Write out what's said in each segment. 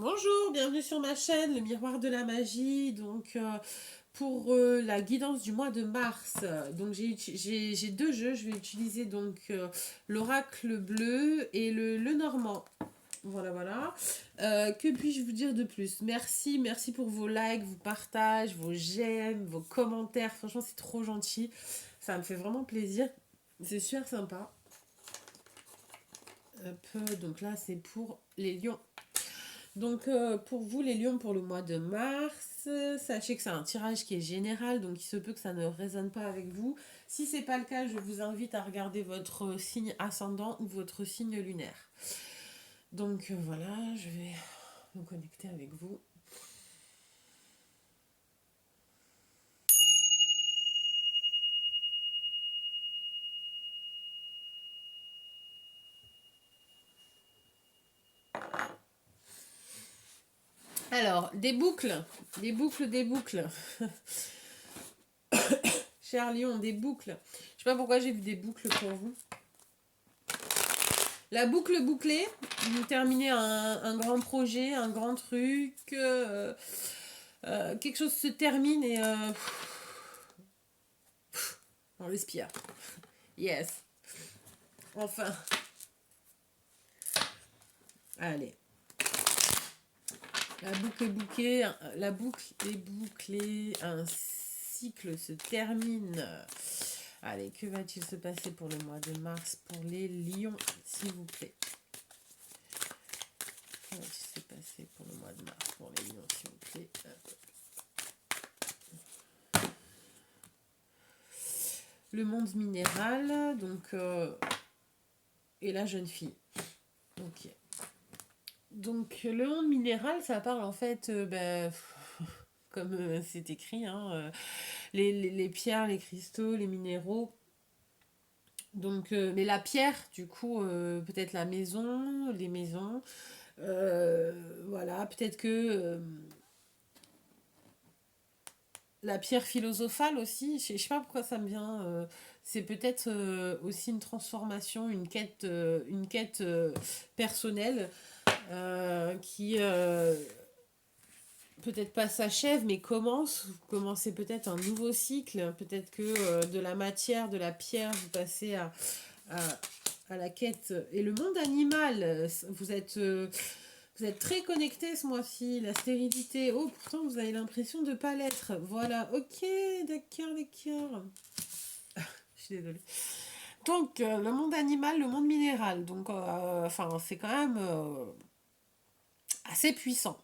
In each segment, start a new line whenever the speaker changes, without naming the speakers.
Bonjour, bienvenue sur ma chaîne, le miroir de la magie. Pour la guidance du mois de mars, j'ai deux jeux. Je vais utiliser l'oracle bleu et le normand. Voilà, voilà. Que puis-je vous dire de plus? Merci pour vos likes, vos partages, vos j'aime, vos commentaires. Franchement, c'est trop gentil. Ça me fait vraiment plaisir. C'est super sympa. Donc là, c'est pour les lions. Pour vous, les lions, pour le mois de mars, sachez que c'est un tirage qui est général, donc il se peut que ça ne résonne pas avec vous. Si c'est pas le cas, je vous invite à regarder votre signe ascendant ou votre signe lunaire. Voilà, je vais me connecter avec vous. Alors, des boucles, des boucles. Cher lion, des boucles. Je sais pas pourquoi j'ai vu des boucles pour vous. La boucle bouclée, vous terminez un grand projet, un grand truc, quelque chose se termine et on respire. Yes. Enfin. Allez. La boucle est bouclée, un cycle se termine. Allez, que va-t-il se passer pour le mois de mars pour les lions, s'il vous plaît? Que va-t-il se passer pour le mois de mars pour les lions, s'il vous plaît? Le monde minéral, et la jeune fille. Ok. Donc le monde minéral, ça parle en fait, comme c'est écrit, hein, les pierres, les cristaux, les minéraux. Mais la pierre, du coup, peut-être la maison, les maisons. Voilà, peut-être que la pierre philosophale aussi, je sais pas pourquoi ça me vient. C'est peut-être aussi une transformation, une quête personnelle qui peut-être pas s'achève, mais commence. Vous commencez peut-être un nouveau cycle. Peut-être que de la matière, de la pierre, vous passez à, à la quête. Et le monde animal, vous êtes très connecté ce mois-ci. La stérilité, oh, pourtant vous avez l'impression de ne pas l'être. Voilà, ok, d'accord, d'accord. Je suis désolée. Le monde animal, le monde minéral. C'est quand même assez puissant.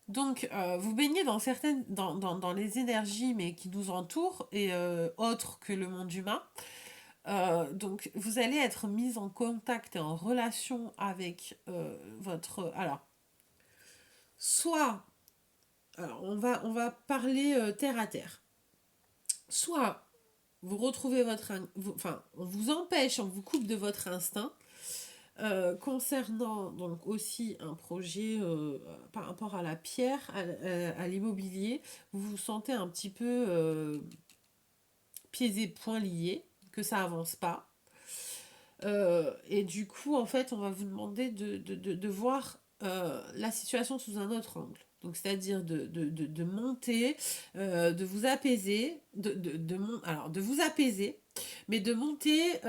Vous baignez dans les énergies, mais qui nous entourent, et autres que le monde humain. Vous allez être mis en contact et en relation avec votre... soit... on va parler terre à terre. Soit vous retrouvez on vous empêche, on vous coupe de votre instinct, concernant donc aussi un projet par rapport à la pierre, à l'immobilier, vous vous sentez un petit peu pieds et poings liés, que ça avance pas. Et du coup, en fait, on va vous demander de voir la situation sous un autre angle. Donc, c'est-à-dire de monter, de vous apaiser, de vous apaiser, mais de monter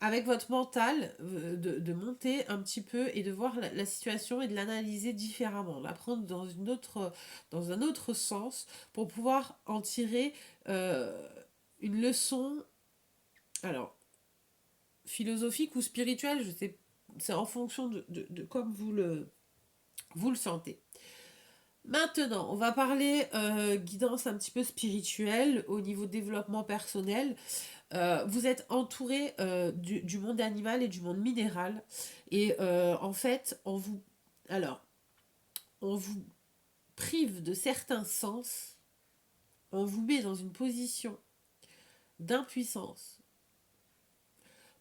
avec votre mental, de monter un petit peu et de voir la situation et de l'analyser différemment, la prendre dans un autre sens pour pouvoir en tirer une leçon. Alors, philosophique ou spirituel, je sais, c'est en fonction de comme vous le sentez. Maintenant, on va parler guidance un petit peu spirituelle au niveau développement personnel. Vous êtes entouré du monde animal et du monde minéral. Et en fait, alors, on vous prive de certains sens, on vous met dans une position d'impuissance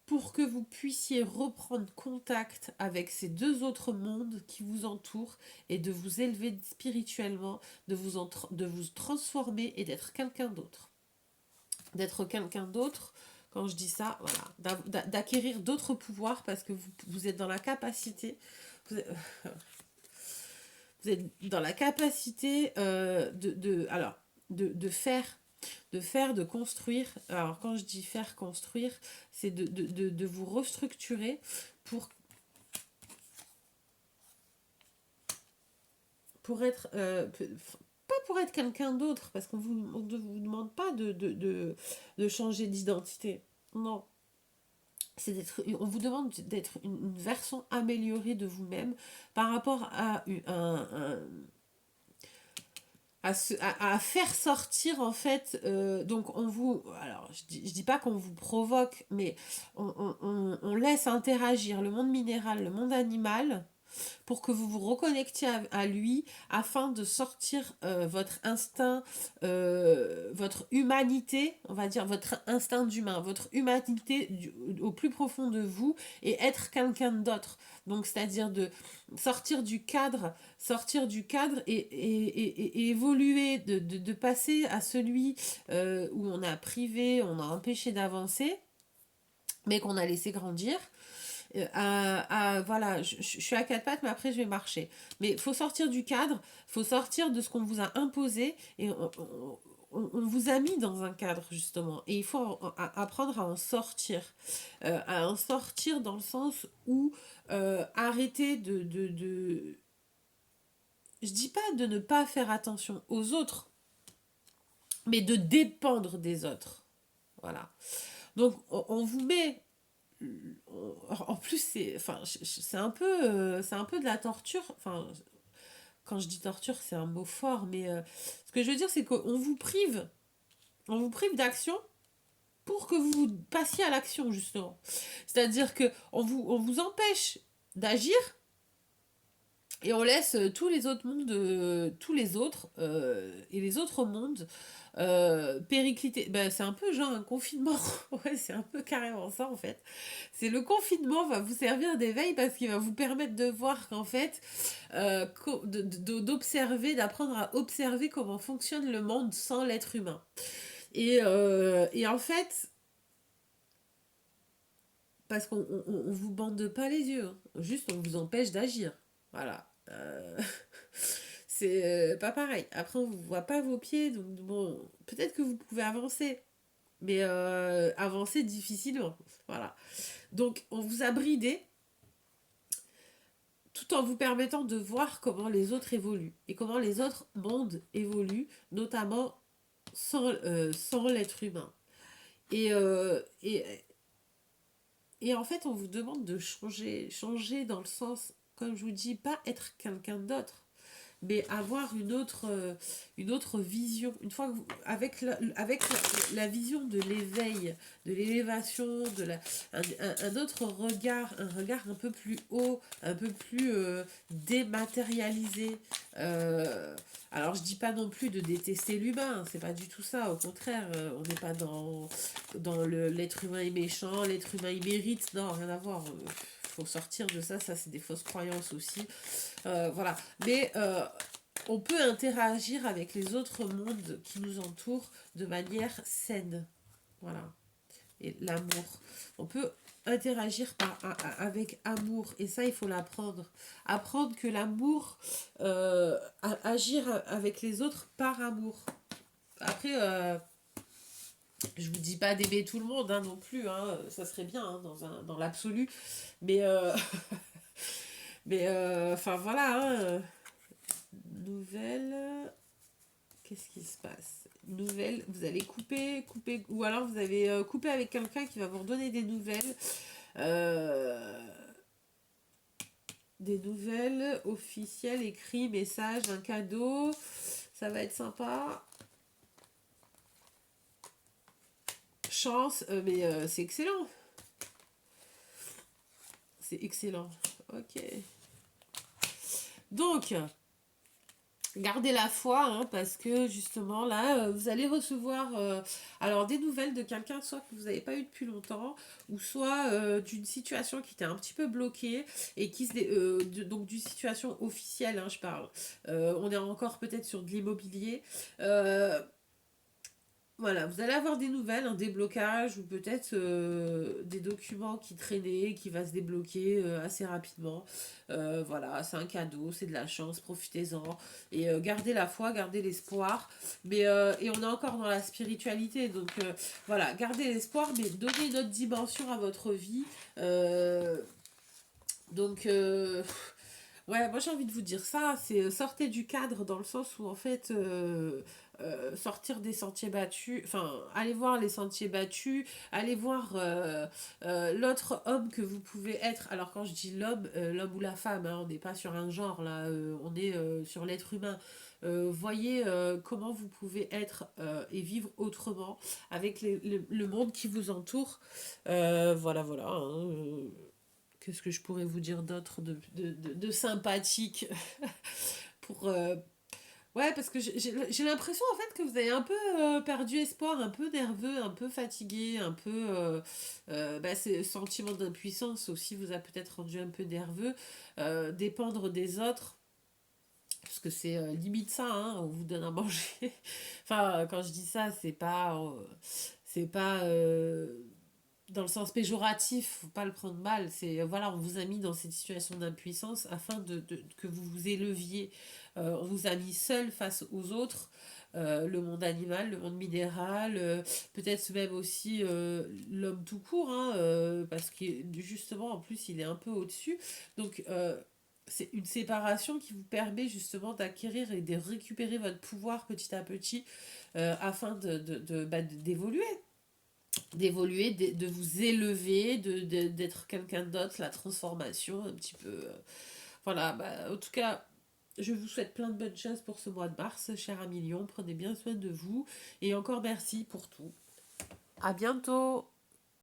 pour que vous puissiez reprendre contact avec ces deux autres mondes qui vous entourent et de vous élever spirituellement, de vous transformer et d'être quelqu'un d'autre. D'être quelqu'un d'autre, quand je dis ça, voilà, d'acquérir d'autres pouvoirs parce que vous êtes dans la capacité vous êtes, vous êtes dans la capacité alors, de construire. Alors, quand je dis faire construire, c'est de vous restructurer pour, pour être, pas pour être quelqu'un d'autre, parce qu'on ne vous demande pas de changer d'identité. Non. On vous demande d'être une version améliorée de vous-même par rapport à à faire sortir en fait, donc on vous, alors je dis pas qu'on vous provoque, mais on laisse interagir le monde minéral, le monde animal, pour que vous vous reconnectiez à lui afin de sortir votre instinct, votre humanité, on va dire votre instinct d'humain, votre humanité au plus profond de vous et être quelqu'un d'autre. Donc c'est-à-dire de sortir du cadre et évoluer, de passer à celui où on a privé, on a empêché d'avancer, mais qu'on a laissé grandir voilà, je suis à quatre pattes, mais après je vais marcher. Mais il faut sortir du cadre, il faut sortir de ce qu'on vous a imposé, et on vous a mis dans un cadre, justement. Et il faut apprendre à en sortir dans le sens où arrêter je dis pas de ne pas faire attention aux autres, mais de dépendre des autres. Voilà. Donc, on vous met en plus c'est un peu de la torture, enfin quand je dis torture c'est un mot fort, mais ce que je veux dire c'est qu'on vous prive d'action pour que vous passiez à l'action, justement. C'est-à-dire que on vous empêche d'agir et on laisse tous les autres et les autres mondes péricliter. Ben, c'est un peu genre un confinement. Ouais, c'est un peu carrément ça en fait. C'est le confinement va vous servir d'éveil parce qu'il va vous permettre de voir qu'en fait, d'observer, d'apprendre à observer comment fonctionne le monde sans l'être humain. Et en fait, parce qu'on vous bande pas les yeux, hein. Juste on vous empêche d'agir. Voilà. C'est pas pareil. Après, on ne voit pas vos pieds, donc bon, peut-être que vous pouvez avancer, mais avancer difficilement. Voilà. Donc, on vous a bridé tout en vous permettant de voir comment les autres évoluent et comment les autres mondes évoluent, notamment sans l'être humain. Et, euh, et, et en fait, on vous demande de changer dans le sens, comme je vous dis, pas être quelqu'un d'autre, mais avoir une autre vision. Une fois que avec la vision de l'éveil, de l'élévation, un autre regard, un regard un peu plus haut, un peu plus dématérialisé. Alors je dis pas non plus de détester l'humain, c'est pas du tout ça, au contraire, on n'est pas dans l'être humain est méchant, l'être humain il mérite, non, rien à voir. Faut sortir de ça c'est des fausses croyances aussi. Voilà. Mais on peut interagir avec les autres mondes qui nous entourent de manière saine. Voilà. Et l'amour. On peut interagir avec amour. Et ça, il faut l'apprendre. Apprendre que l'amour, agir avec les autres par amour. Après, je vous dis pas d'aimer tout le monde hein, non plus. Hein, ça serait bien hein, dans l'absolu. Mais, enfin voilà. Hein, nouvelle. Qu'est-ce qui se passe? Nouvelle, vous allez couper, ou alors vous avez coupé avec quelqu'un qui va vous redonner euh, des nouvelles officielles, écrits, messages, un cadeau. Ça va être sympa. Chance, mais c'est excellent. C'est excellent. Ok. Donc, gardez la foi, hein, parce que justement là, vous allez recevoir alors des nouvelles de quelqu'un, soit que vous n'avez pas eu depuis longtemps, ou soit d'une situation qui était un petit peu bloquée et donc d'une situation officielle, hein, je parle. On est encore peut-être sur de l'immobilier. Voilà, vous allez avoir des nouvelles, un déblocage ou peut-être des documents qui traînaient, qui va se débloquer assez rapidement. Voilà, c'est un cadeau, c'est de la chance, profitez-en. Et gardez la foi, gardez l'espoir. Et on est encore dans la spiritualité, donc voilà, gardez l'espoir, mais donnez une autre dimension à votre vie. Euh, donc, ouais, moi j'ai envie de vous dire ça, c'est sortez du cadre dans le sens où en fait sortir des sentiers battus, enfin allez voir les sentiers battus, allez voir l'autre homme que vous pouvez être. Alors quand je dis l'homme, l'homme ou la femme, hein, on n'est pas sur un genre là, on est sur l'être humain. Voyez comment vous pouvez être et vivre autrement avec le monde qui vous entoure. Voilà, voilà, hein, qu'est-ce que je pourrais vous dire d'autre de sympathique pour ouais, parce que j'ai l'impression en fait que vous avez un peu perdu espoir, un peu nerveux, un peu fatigué, un peu bah, ce sentiment d'impuissance aussi vous a peut-être rendu un peu nerveux. Dépendre des autres, parce que c'est limite ça, hein, on vous donne à manger. Enfin, quand je dis ça, c'est pas dans le sens péjoratif, faut pas le prendre mal. C'est voilà, on vous a mis dans cette situation d'impuissance afin que vous vous éleviez. On vous a mis seul face aux autres. Le monde animal, le monde minéral, peut-être même aussi l'homme tout court, hein, parce que justement en plus il est un peu au-dessus. Donc c'est une séparation qui vous permet justement d'acquérir et de récupérer votre pouvoir petit à petit afin d'évoluer de vous élever, d'être quelqu'un d'autre, la transformation un petit peu. Voilà, bah, en tout cas, je vous souhaite plein de bonnes choses pour ce mois de mars, cher ami Lion. Prenez bien soin de vous et encore merci pour tout. À bientôt!